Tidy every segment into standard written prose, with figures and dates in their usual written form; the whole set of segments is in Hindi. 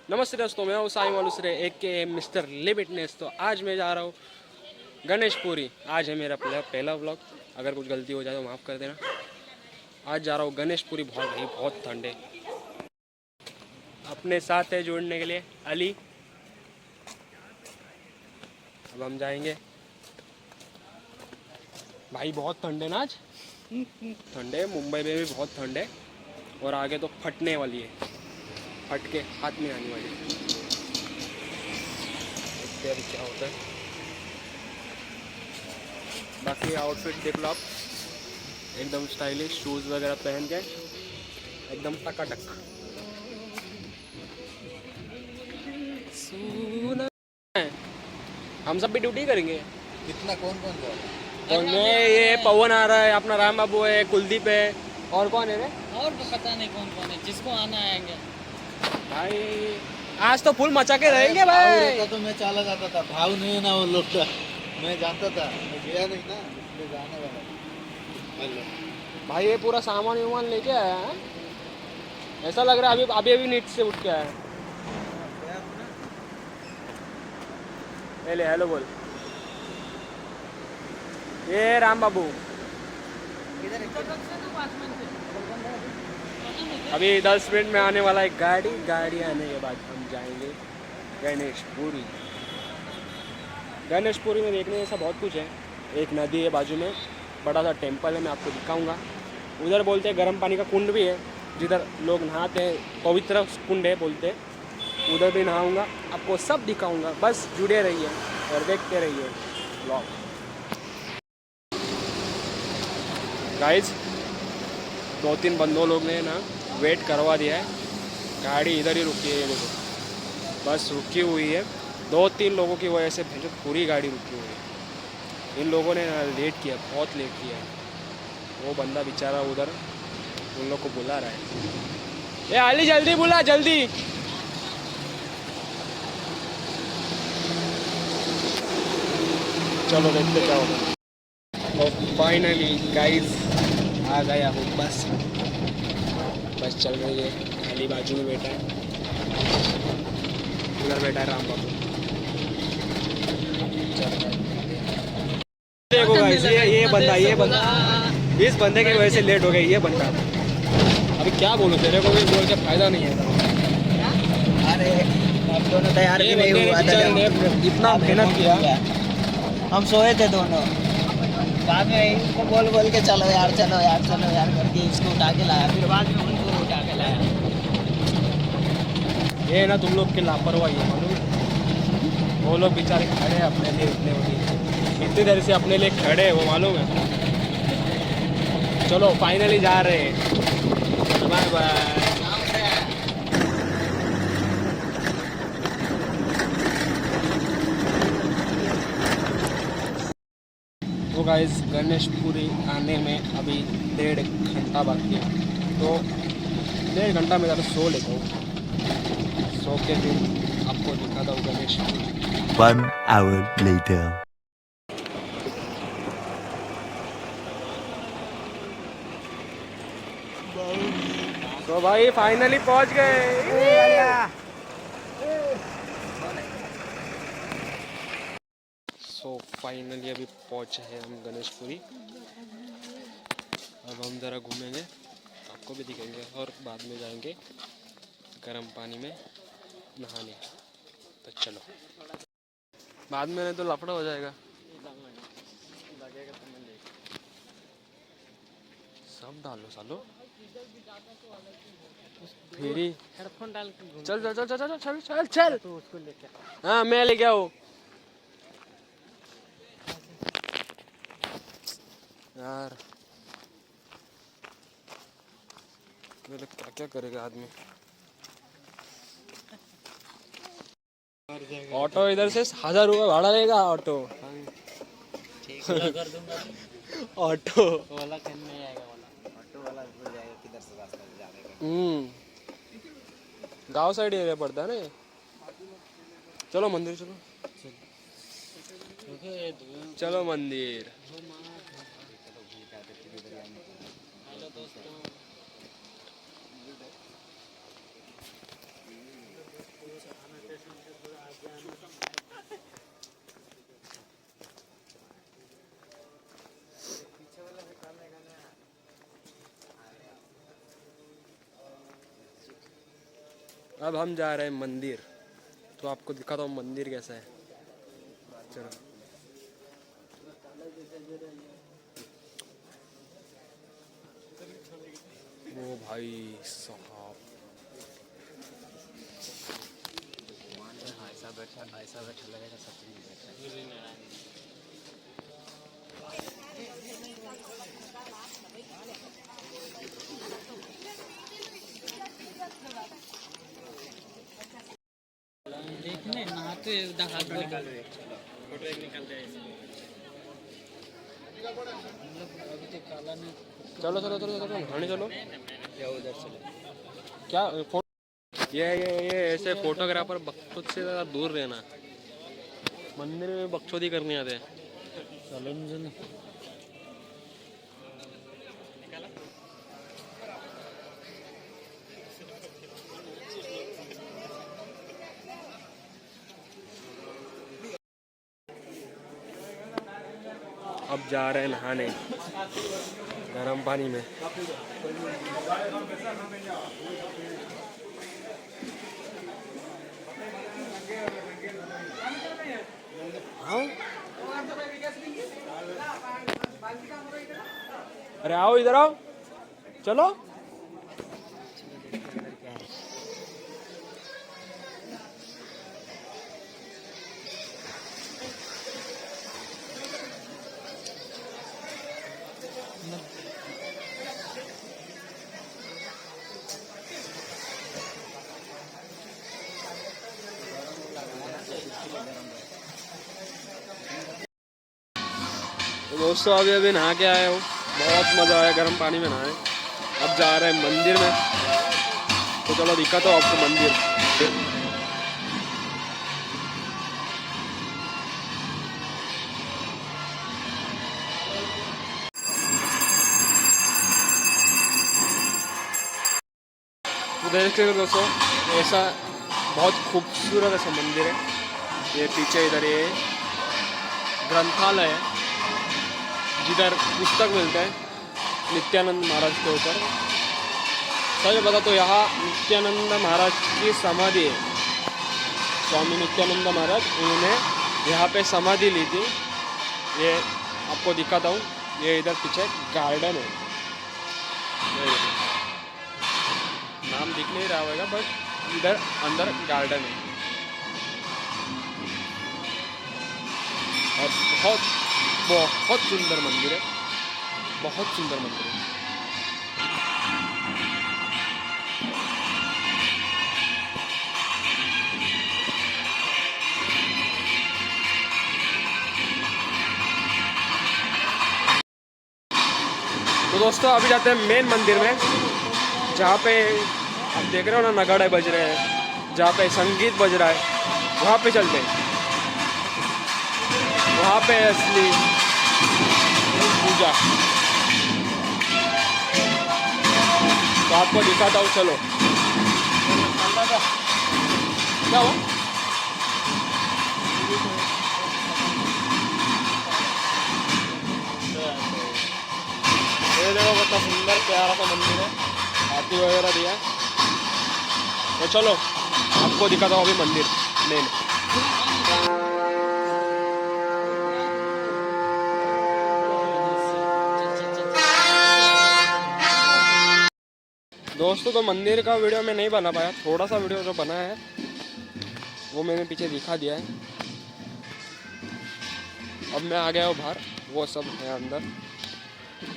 नमस्ते दोस्तों, मैं हूँ साई मालूसरे एक के मिस्टर लिमिटनेस। तो आज मैं जा रहा हूँ गणेशपुरी। आज है मेरा पहला व्लॉग। अगर कुछ गलती हो जाए तो माफ़ कर देना। आज जा रहा हूँ गणेशपुरी। बहुत ठंड है। अपने साथ है जोड़ने के लिए अली। अब हम जाएंगे भाई। बहुत ठंड है ना आज। ठंड है, मुंबई में भी बहुत ठंड है। और आगे तो फटने वाली है, फट के हाथ में आने वाली है। देखते हैं अभी क्या होता है। बाकी आउटफिट देख लो आप, एकदम स्टाइलिश। शूज़ वगैरह पहन के एकदम टकाटक। सुना है, हम सब भी ड्यूटी करेंगे। कितना कौन कौन जा रहा तो मैं, ये पवन आ रहा है, अपना राम बाबू है, कुलदीप है, और कौन है रे? और तो पता नहीं कौन कौन है, जिसको आना आएंगे भाई आज तो फुल मचा के है? रहेंगे भाव भाई। रहता तो मैं चला जाता था। भाव नहीं है ना वो लोग का, मैं जानता था। मैं गया नहीं ना, इसलिए जाने वाला। हेलो भाई ये पूरा सामान वामान लेके आया है। ऐसा लग रहा है अभी अभी अभी नीट से उठ के आया है। पहले हेलो बोल। ये राम बाबू अभी 10 मिनट में आने वाला है। गाड़ी आने के बाद हम जाएंगे गणेशपुरी। गणेशपुरी में देखने जैसा बहुत कुछ है। एक नदी है बाजू में, बड़ा सा टेम्पल है, मैं आपको दिखाऊंगा। उधर बोलते हैं गर्म पानी का कुंड भी है, जिधर लोग नहाते हैं। पवित्र कुंड है बोलते हैं। उधर भी नहाऊंगा, आपको सब दिखाऊंगा। बस जुड़े रहिए और देखते रहिए व्लॉग। गाइज 2-3 बंदों लोग ने ना वेट करवा दिया है। गाड़ी इधर ही रुकी है, ये देखो बस रुकी हुई है। 2-3 लोगों की वजह से पूरी गाड़ी रुकी हुई है। इन लोगों ने लेट किया, बहुत लेट किया है। वो बंदा बेचारा उधर उन लोग को बुला रहा है। ये अली जल्दी बुला, जल्दी। चलो देखते क्या होगा। तो फाइनली गाइस आ गया हूँ। बस चल रही है। अली बाजू में बैठा है, उधर बैठा है राम बाबू। देखो गाइस, ये बंदा इस बंदे की वजह से लेट हो गई। ये बंदा अभी क्या बोलूं, तेरे को भी बोल के फायदा नहीं है। अरे हम दोनों तैयार ये भी नहीं बंदे हुआ ने इतना मेहनत किया। हम सोए थे दोनों। बाद में इसको बोल बोल के चलो यार करके इसको उठा के लाया। फिर बाद में उनको उठा के लाया। ये ना तुम लोग की लापरवाही है, मालूम है? वो लोग बेचारे खड़े हैं अपने लिए इतनी देर से अपने लिए खड़े हैं, वो मालूम है। चलो फाइनली जा रहे हैं। Bye bye. तो गाइस गणेशपुरी आने में अभी 1.5 घंटा बाकी है। तो 1.5 घंटा में ज़्यादा सो लेता हूँ। सो के फिर आपको दिखाता हूँ गणेशपुरी। 1 hour later. तो भाई फाइनली पहुँच गए। सो फाइनली अभी पहुँचे हैं हम गणेशपुरी। अब हम ज़रा घूमेंगे, आपको भी दिखाएंगे, और बाद में जाएंगे गर्म पानी में नहाने। तो चलो, बाद में नहीं तो लफड़ा हो जाएगा। सब डालो सालो फिर ही। हेडफोन डाल के चल चल चल चल चल चल चल चल। तो उसको लेके हाँ मैं लेके आओ यार। मेरे क्या क्या करेगा आदमी। ऑटो इधर से 1000 रुपये भाड़ा लेगा ऑटो। कर दूंगा। ऑटो वाला कहीं नहीं आएगा, वाला ऑटो वाला भूल जाएगा किधर से रास्ता जाने का। गांव साइड एरिया पड़ता है ना ये। चलो मंदिर चलो। चलो मंदिर। हेलो दोस्तों। अब हम जा रहे हैं मंदिर, तो आपको दिखाता हूँ मंदिर कैसा है। चलो वो भाई साहब, ऐसा बैठा लगेगा सब चीज। देखने नहाते हाथ फोटो एक निकालते हैं। अभी तक काला ने चलो चलो चलो चलो नहाने चलो। या उधर चले। क्या ये ऐसे फोटोग्राफर बकचोद से ज़्यादा दूर रहना। मंदिर में बकचोदी करने आते हैं। चलो चलो। अब जा रहे हैं नहाने गर्म पानी में। हाँ? अरे आओ इधर आओ, चलो। तो दोस्तों अभी अभी नहा के आए हो, बहुत मज़ा आया गर्म पानी में नहाए। अब जा रहे हैं मंदिर में, तो चलो दिखाता हूँ आपको मंदिर। तो देख सकते हो दोस्तों, ऐसा बहुत खूबसूरत ऐसा मंदिर है। ये पीछे इधर ये ग्रंथालय है, जिधर पुस्तक मिलते हैं नित्यानंद महाराज के ऊपर। सच बता तो यहाँ नित्यानंद महाराज की समाधि है। स्वामी नित्यानंद महाराज, उन्होंने यहाँ पे समाधि ली थी। ये आपको दिखाता हूँ, ये इधर पीछे गार्डन है। नाम दिख नहीं रहा होगा, बट इधर अंदर गार्डन है और बहुत बहुत सुंदर मंदिर है, बहुत सुंदर मंदिर है। तो दोस्तों अभी जाते हैं मेन मंदिर में, जहाँ पे आप देख रहे हो ना नगाड़े बज रहे हैं, जहाँ पे संगीत बज रहा है, वहाँ पे चलते हैं। वहाँ पे असली पूजा, तो आपको दिखाता हूँ। चलो क्या हो, ये देखो कितना सुंदर प्यारा सा मंदिर है, आरती वगैरह दिया है। तो चलो आपको दिखाता हूँ अभी मंदिर मेन। दोस्तों तो मंदिर का वीडियो मैं नहीं बना पाया, थोड़ा सा वीडियो जो बना है वो मैंने पीछे दिखा दिया है। अब मैं आ गया हूँ बाहर, वो सब है अंदर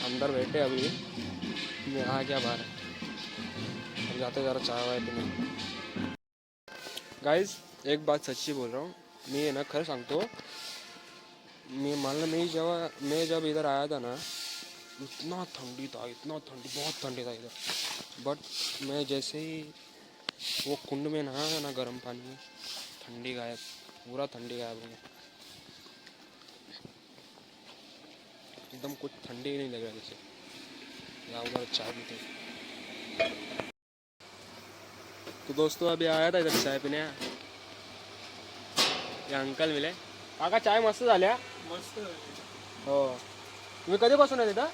अंदर बैठे। अभी मैं आ गया बाहर, अब जाते जरा चाय वाय पीने। गाइज एक बात सच्ची बोल रहा हूँ, मैं ना खरं सांगतो, मैं जब इधर आया था ना, इतना ठंडी था, इतना ठंडी, बहुत ठंडी था इधर। बट मैं जैसे ही वो कुंड में नहाया ना गर्म पानी में, ठंडी गायब, पूरा ठंडी गायब हो गया। एकदम कुछ ठंडी ही नहीं लग रहा जैसे। यहाँ उधर चाय पीते। तो दोस्तों अभी आया था इधर चाय पीने, ये अंकल मिले। काका चाय मस्त झाल्या? मस्त. हो. तुम्ही कधीपासून आहे तिथं?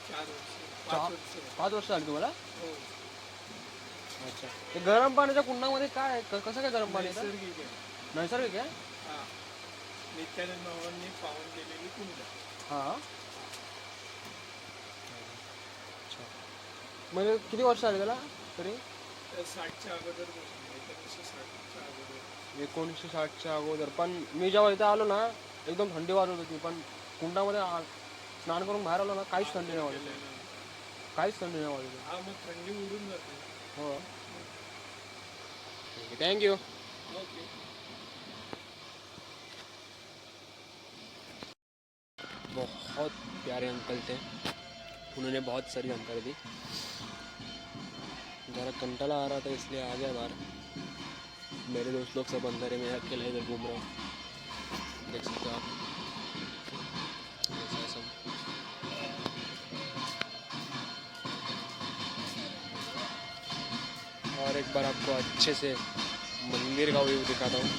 4 वर्ष. 5 वर्ष झाली तुम्हाला? अच्छा, ते गरम पाण्याच्या कुंडामध्ये काय आहे? कसं काय गरम पाणी येतं? नैसर्गिक आहे. नैसर्गिक आहे. हा. नित्यानंद भावांनी पावन केलेली कुंड. हा, अच्छा. म्हणजे किती वर्ष झाले त्याला तरी? तर 60च्या अगोदर पासून 1960च्या अगोदर. 1960च्या अगोदर. पण मी जेव्हा इथे आलो ना एकदम थंडी वाजत होती, पण कुंडामध्ये स्नान करून बाहेर आलो ना काहीच थंडी नाही वाजत, काहीच थंडी नाही वाजत. हा, मग थंडी उडून जाते. हो, थँक्यू. ओके. बहुत प्यारे अंकल थे, उन्होंने बहुत सारी जानकारी दी. ज़रा कंटाला आ रहा था इसलिए आ गया बाहर. मेरे दोस्त लोग सब अंदर है, मैं अकेला इधर घूम रहा हूँ. देख सकते हो आप, ऐसा सब. और एक बार आपको अच्छे से मंदिर का व्यू दिखाता हूँ.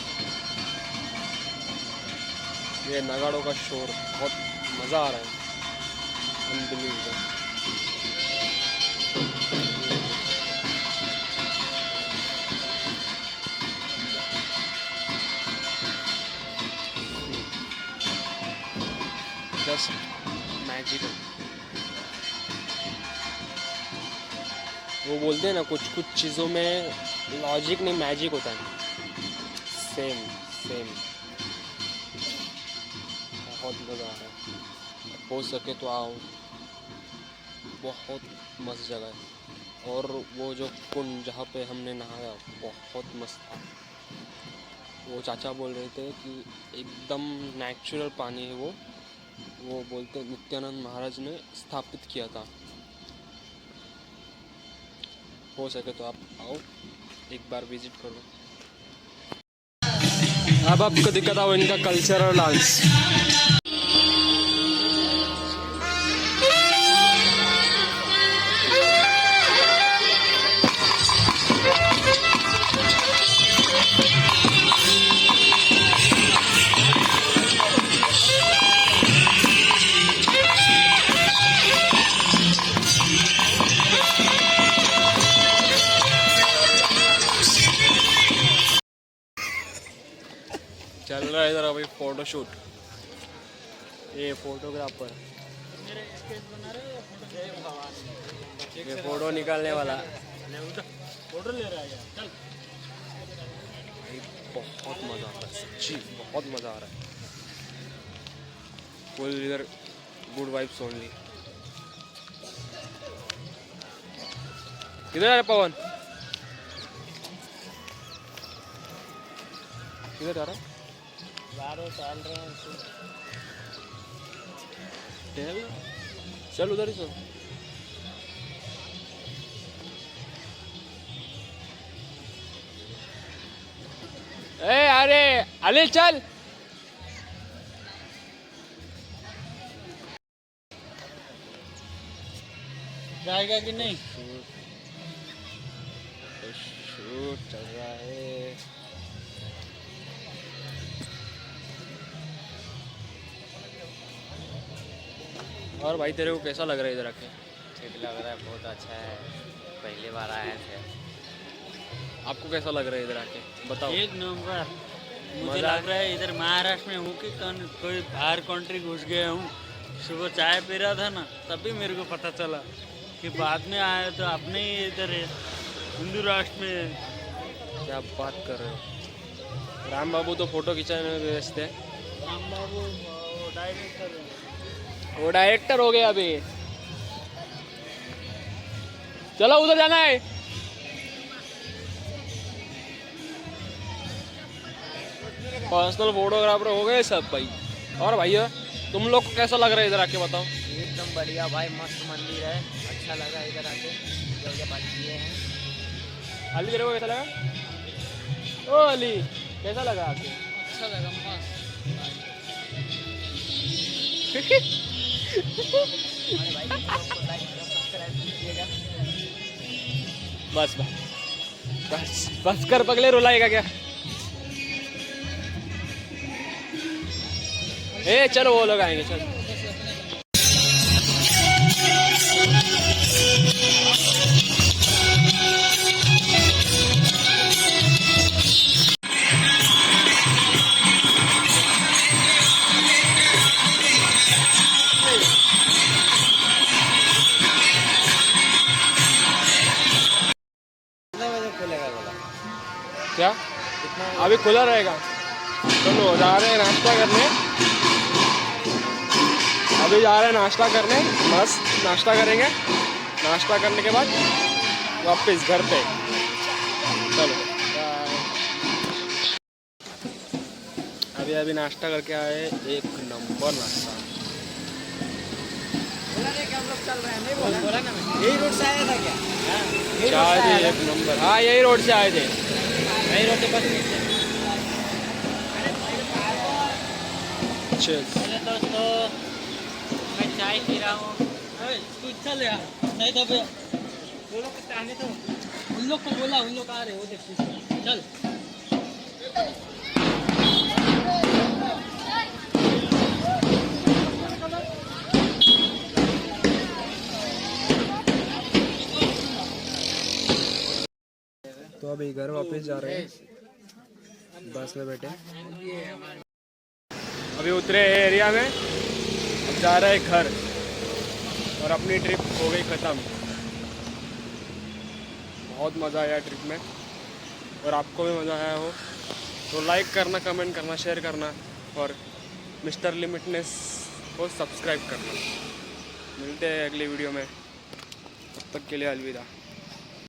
ये नगाड़ों का शोर, बहुत मज़ा आ रहा है. अनबिलीवेबल. Just magical. वो बोलते हैं ना कुछ कुछ चीज़ों में लॉजिक नहीं मैजिक होता है. Same same. बहुत मज़ा आ रहा है. हो सके तो आओ, बहुत मस्त जगह है. और वो जो कुंड जहाँ पे हमने नहाया बहुत मस्त था. वो चाचा बोल रहे थे कि एकदम नेचुरल पानी है वो बोलते हैं नित्यानंद महाराज ने स्थापित किया था. हो सके तो आप आओ, एक बार विजिट करो. अब आपको दिखाता हूँ इनका कल्चरल डांस. चल रहा है इधर अभी फोटो शूट. ये फोटोग्राफर, ये फोटो निकालने वाला. फोटो ले रहा है यार. चल. बहुत मज़ा आ रहा है, सच्ची बहुत मज़ा आ रहा है. फुल इधर गुड वाइब्स ओनली. किधर है पवन? किधर जा रहा है? चल रहे हैं. चल उधर ही चल. अरे अली चल. जाएगा कि नहीं? शूट चल रहा है. और भाई तेरे को कैसा लग रहा है इधर आके? ठीक लग रहा है, बहुत अच्छा है. पहली बार आए थे. आपको कैसा लग रहा है इधर आके बताओ. एक नंबर. मुझे मजा लग रहा है इधर महाराष्ट्र में हूँ कि कोई बाहर कंट्री घुस गया हूँ. सुबह चाय पी रहा था ना, तभी मेरे को पता चला कि बाद में आया तो अपने ही इधर है, हिंदू राष्ट्र में है. क्या बात कर रहे हो? राम बाबू तो फोटो खिंचाने में व्यस्त है. राम बाबू डायरेक्टर है. वो डायरेक्टर हो गया अभी. चलो उधर जाना है. पर्सनल फोटोग्राफर हो गए सब भाई. और भैया तुम लोग को कैसा लग रहा है इधर आके बताओ. एकदम बढ़िया भाई, मस्त मंदिर है. अच्छा लगा इधर आके. जो बात किए हैं. अली तेरे को कैसा लगा? ओ अली कैसा लगा आके? अच्छा लगा, मस्त. हमारे भाई को लाइक सब्सक्राइब कीजिएगा. बस बस बस कर पगले, रुलाएगा क्या? ए चलो वो लोग आएंगे. चलो क्या अभी खुला रहेगा? चलो जा रहे हैं नाश्ता करने, अभी जा रहे हैं नाश्ता करने, मस्त नाश्ता करेंगे, नाश्ता करने के बाद वापस घर पे। चलो अभी नाश्ता करके आए, एक नंबर नाश्ता। यही रोड से आया था क्या? चाय भी एक नंबर। हाँ यही रोड से आए थे। यही रोड के पास। Cheers. दोस्तों मैं चाय पी रहा हूँ। तू चल यार, नहीं तो वो लोग कितने आने तो उन लोग को बोला, उन लोग आ रहे हो, देख चल। तो अभी घर वापस जा रहे हैं, बस में बैठे। अभी उतरे एरिया में, अब जा रहे हैं घर और अपनी ट्रिप हो गई ख़त्म। बहुत मज़ा आया ट्रिप में और आपको भी मज़ा आया हो तो लाइक करना, कमेंट करना, शेयर करना और मिस्टर लिमिटनेस को सब्सक्राइब करना। मिलते हैं अगली वीडियो में, तब तक के लिए अलविदा।